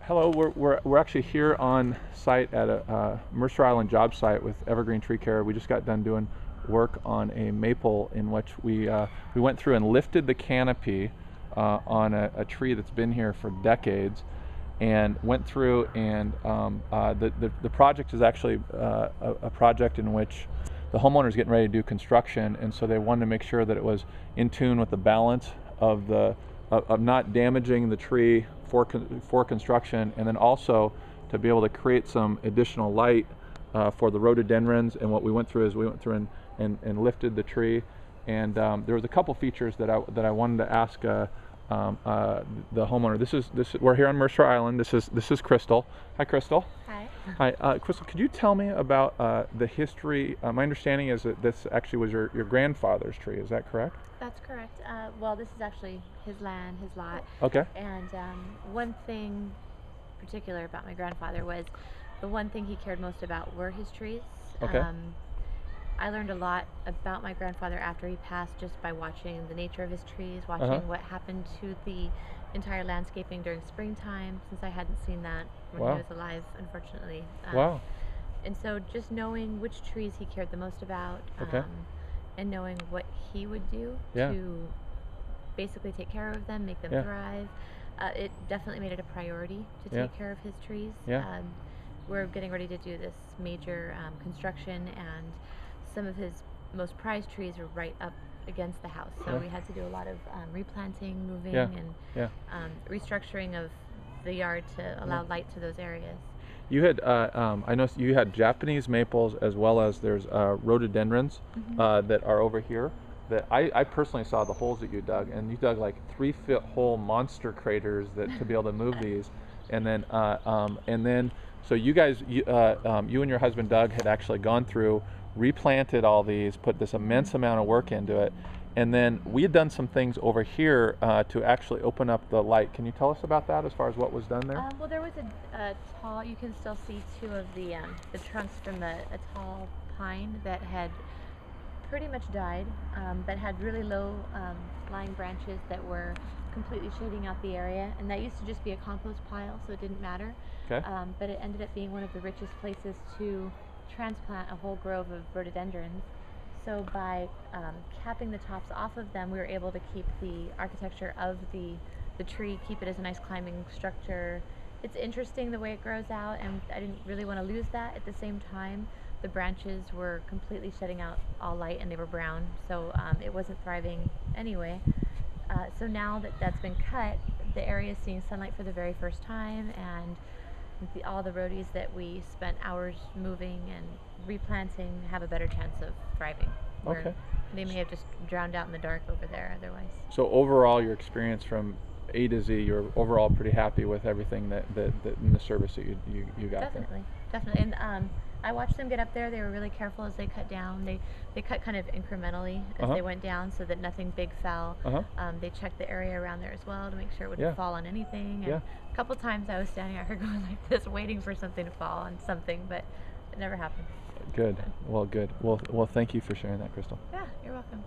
Hello, we're actually here on site at a Mercer Island job site with Evergreen Tree Care. We just got done doing work on a maple in which we went through and lifted the canopy on a tree that's been here for decades, and went through and the project is actually a project in which the homeowner is getting ready to do construction, and so they wanted to make sure that it was in tune with the balance of not damaging the tree for construction, and then also to be able to create some additional light for the rhododendrons. And what we went through is we went through and lifted the tree, and there was a couple features that I wanted to ask the homeowner. We're here on Mercer Island. This is Crystal. Hi, Crystal. Hi. Hi, Crystal. Could you tell me about the history? My understanding is that this actually was your grandfather's tree. Is that correct? That's correct. Well, this is actually his land, his lot. Okay. And one thing particular about my grandfather was the one thing he cared most about were his trees. Okay. I learned a lot about my grandfather after he passed just by watching the nature of his trees, watching what happened to the entire landscaping during springtime, since I hadn't seen that when he was alive, unfortunately. Wow. And so just knowing which trees he cared the most about, and knowing what he would do to basically take care of them, make them thrive, it definitely made it a priority to take care of his trees. We're getting ready to do this major construction, and some of his most prized trees are right up against the house, so we had to do a lot of replanting, moving, and restructuring of the yard to allow light to those areas. You had, I know you had Japanese maples, as well as there's rhododendrons that are over here. That I personally saw the holes that you dug, and you dug like 3-foot hole monster craters to be able to move these, and then so you guys, you and your husband Doug had actually gone through, replanted all these, put this immense amount of work into it. And then we had done some things over here to actually open up the light. Can you tell us about that as far as what was done there? Well, there was a tall, you can still see two of the trunks from a tall pine that had pretty much died, but had really low lying branches that were completely shading out the area. And that used to just be a compost pile, so it didn't matter. Okay. But it ended up being one of the richest places to transplant a whole grove of rhododendrons. So by capping the tops off of them, we were able to keep the architecture of the tree, keep it as a nice climbing structure. It's interesting the way it grows out, and I didn't really want to lose that. At the same time, the branches were completely shutting out all light, and they were brown, so it wasn't thriving anyway. So now that that's been cut, the area is seeing sunlight for the very first time, and all the rhodies that we spent hours moving and replanting have a better chance of thriving. Okay. They may have just drowned out in the dark over there otherwise. So overall, your experience from A to Z, you're overall pretty happy with everything that in the service that you got Definitely, definitely. And I watched them get up there. They were really careful as they cut down. They cut kind of incrementally as they went down, so that nothing big fell. They checked the area around there as well to make sure it wouldn't fall on anything. And a couple times I was standing out here going like this, waiting for something to fall on something, but it never happened. Good. Well, good. Well, thank you for sharing that, Crystal. Yeah, you're welcome.